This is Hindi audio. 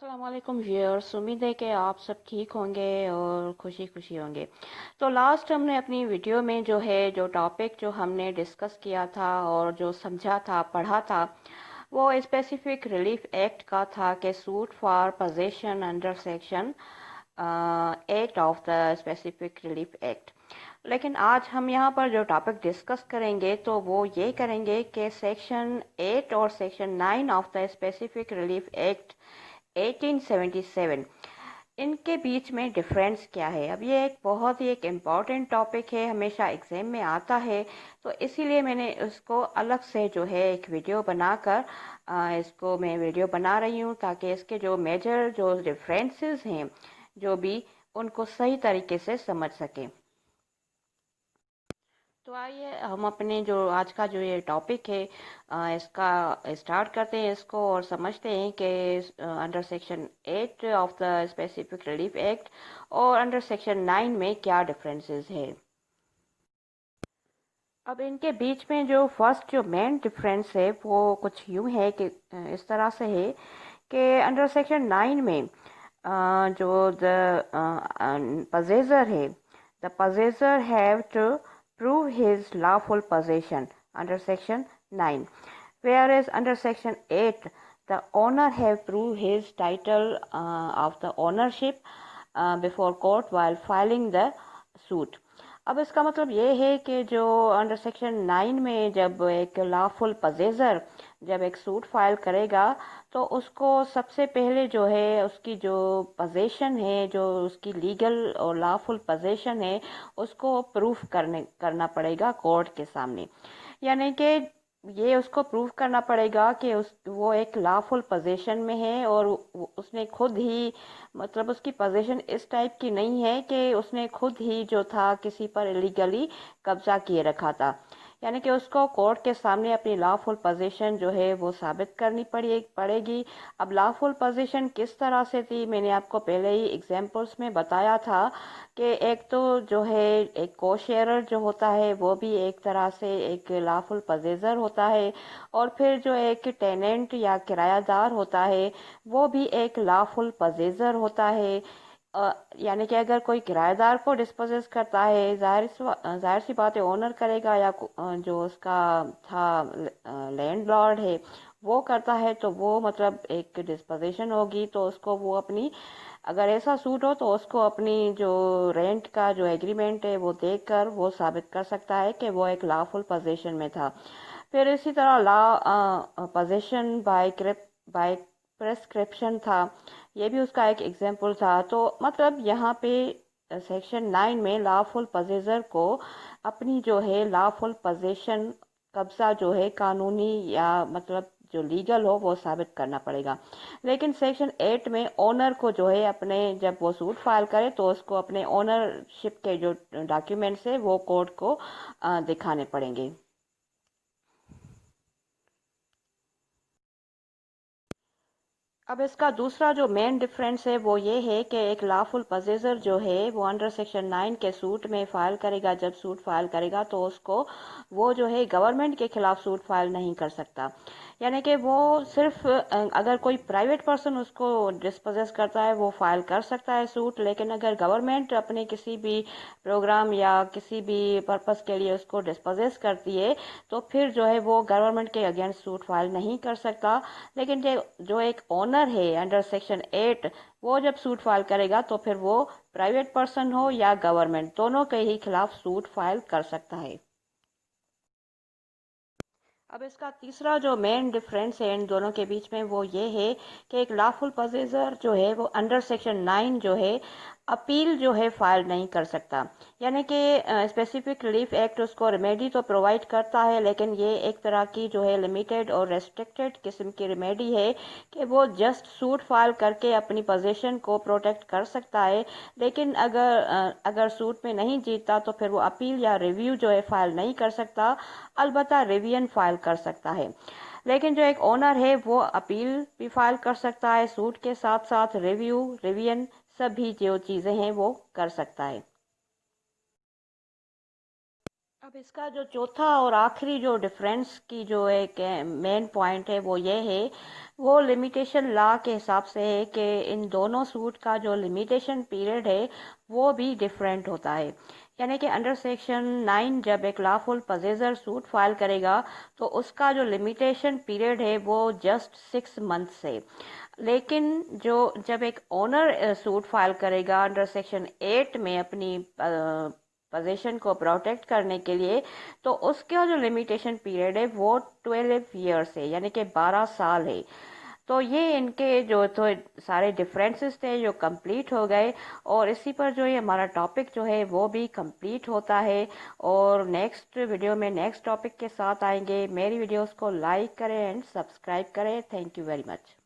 अस्सलाम वालेकुम व्यूअर्स। उम्मीद है कि आप सब ठीक होंगे और खुशी खुशी होंगे। तो लास्ट हमने अपनी वीडियो में जो टॉपिक जो हमने डिस्कस किया था और जो समझा था पढ़ा था वो स्पेसिफिक रिलीफ एक्ट का था कि suit for possession under section 8 of the specific relief act. लेकिन आज हम यहाँ पर जो टॉपिक डिस्कस करेंगे तो वो ये करेंगे कि सेक्शन 8 और section 9 of the specific relief act 1877 इनके बीच में डिफरेंस क्या है। अब ये एक बहुत ही एक इम्पॉर्टेंट टॉपिक है, हमेशा एग्जाम में आता है, तो इसीलिए मैंने इसको अलग से जो है एक वीडियो बनाकर इसको मैं वीडियो बना रही हूँ ताकि इसके जो मेजर जो डिफरेंसेस हैं जो भी उनको सही तरीके से समझ सकें। तो आइए हम अपने जो आज का जो ये टॉपिक है इसका स्टार्ट करते हैं इसको और समझते हैं कि under section 8 of the specific relief act और अंडर सेक्शन 9 में क्या डिफरेंसेस है। अब इनके बीच में जो फर्स्ट जो मेन डिफरेंस है वो कुछ यूं है कि इस तरह से है कि अंडर सेक्शन 9 में जो द possessor है, the possessor have to prove his lawful possession under section 9, whereas under section 8 the owner have proved his title of the ownership before court while filing the suit। अब इसका मतलब ये है कि जो अंडर सेक्शन 9 में जब एक लॉफुल पजेजर जब एक सूट फाइल करेगा तो उसको सबसे पहले जो है उसकी जो पोजीशन है, जो उसकी लीगल और लॉफुल पोजीशन है, उसको प्रूफ करना पड़ेगा कोर्ट के सामने। यानी कि ये उसको प्रूव करना पड़ेगा कि उस वो एक लॉफुल पोजीशन में है और उसने खुद ही मतलब उसकी पोजीशन इस टाइप की नहीं है कि उसने खुद ही जो था किसी पर इलीगली कब्जा किए रखा था। यानी कि उसको कोर्ट के सामने अपनी लॉफुल पोजीशन जो है वो साबित करनी पड़ेगी। अब लॉफुल पोजीशन किस तरह से थी मैंने आपको पहले ही एग्जांपल्स में बताया था कि एक तो जो है एक को शेयरर जो होता है वो भी एक तरह से एक लॉफुल पोजेसर होता है और फिर जो एक टेनेंट या किरायादार होता है वो भी एक लॉफुल पोजेसर होता है। यानी कि अगर कोई किराएदार को डिस्पोजेस करता है, जाहिर सी बात है ओनर करेगा या जो उसका था लैंडलॉर्ड है वो करता है, तो वो मतलब एक डिस्पोजेशन होगी तो उसको वो अपनी अगर ऐसा सूट हो तो उसको अपनी जो रेंट का जो एग्रीमेंट है वो देकर वो साबित कर सकता है कि वो एक लॉफुल पोजीशन में था। फिर इसी तरह लॉ पोजीशन बाय प्रेस्क्रिप्शन था, ये भी उसका एक एग्जाम्पल था। तो मतलब यहाँ पे सेक्शन 9 में लॉफुल पोजेसर को अपनी जो है लॉफुल पोजीशन कब्जा जो है कानूनी या मतलब जो लीगल हो वो साबित करना पड़ेगा। लेकिन सेक्शन 8 में ओनर को जो है अपने जब वो सूट फाइल करे तो उसको अपने ओनरशिप के जो डॉक्यूमेंट्स है वो कोर्ट को दिखाने पड़ेंगे। अब इसका दूसरा जो मेन डिफरेंस है वो ये है कि एक लॉफुल पोजेसर जो है वो अंडर सेक्शन 9 के सूट में फाइल करेगा, जब सूट फाइल करेगा तो उसको वो जो है गवर्नमेंट के खिलाफ सूट फाइल नहीं कर सकता। यानी कि वो सिर्फ अगर कोई प्राइवेट पर्सन उसको डिस्पोजेस करता है वो फाइल कर सकता है सूट, लेकिन अगर गवर्नमेंट अपने किसी भी प्रोग्राम या किसी भी पर्पस के लिए उसको डिस्पोजेस करती है तो फिर जो है वो गवर्नमेंट के अगेंस्ट सूट फाइल नहीं कर सकता। लेकिन जो एक ओनर है अंडर सेक्शन 8 वो जब सूट फाइल करेगा तो फिर वो प्राइवेट पर्सन हो या गवर्नमेंट दोनों के ही खिलाफ सूट फाइल कर सकता है। अब इसका तीसरा जो मेन डिफरेंस है इन दोनों के बीच में वो ये है कि एक लॉफुल पोजेसर जो है वो अंडर सेक्शन 9 जो है अपील जो है फाइल नहीं कर सकता। यानी कि स्पेसिफिक रिलीफ एक्ट उसको रेमेडी तो प्रोवाइड करता है, लेकिन ये एक तरह की जो है लिमिटेड और रेस्ट्रिक्टेड किस्म की रेमेडी है कि वो जस्ट सूट फाइल करके अपनी पोजीशन को प्रोटेक्ट कर सकता है। लेकिन अगर सूट में नहीं जीतता तो फिर वो अपील या रिव्यू जो है फाइल नहीं कर सकता, अलबत्ता रिवीजन फाइल कर सकता है। लेकिन जो एक ओनर है वो अपील भी फाइल कर सकता है, सूट के साथ साथ रिव्यू रिवीजन सभी जो चीज़ें हैं वो कर सकता है। अब इसका जो चौथा और आखिरी जो डिफरेंस की जो एक मेन पॉइंट है वो ये है, वो लिमिटेशन लॉ के हिसाब से है कि इन दोनों सूट का जो लिमिटेशन पीरियड है वो भी डिफरेंट होता है। यानी कि अंडर सेक्शन 9 जब एक लॉफुल पजेसर सूट फाइल करेगा तो उसका जो लिमिटेशन पीरियड है वो जस्ट 6 मंथ्स है। लेकिन जो जब एक ओनर सूट फाइल करेगा अंडर सेक्शन 8 में अपनी पोजीशन को प्रोटेक्ट करने के लिए, तो उसका जो लिमिटेशन पीरियड है वो 12 ईयर्स है, यानी कि 12 साल है। तो ये इनके जो तो सारे डिफरेंसेस थे जो कंप्लीट हो गए, और इसी पर जो ये हमारा टॉपिक जो है वो भी कंप्लीट होता है। और नेक्स्ट वीडियो में नेक्स्ट टॉपिक के साथ आएंगे। मेरी वीडियोस को लाइक करें एंड सब्सक्राइब करें। Thank you very much.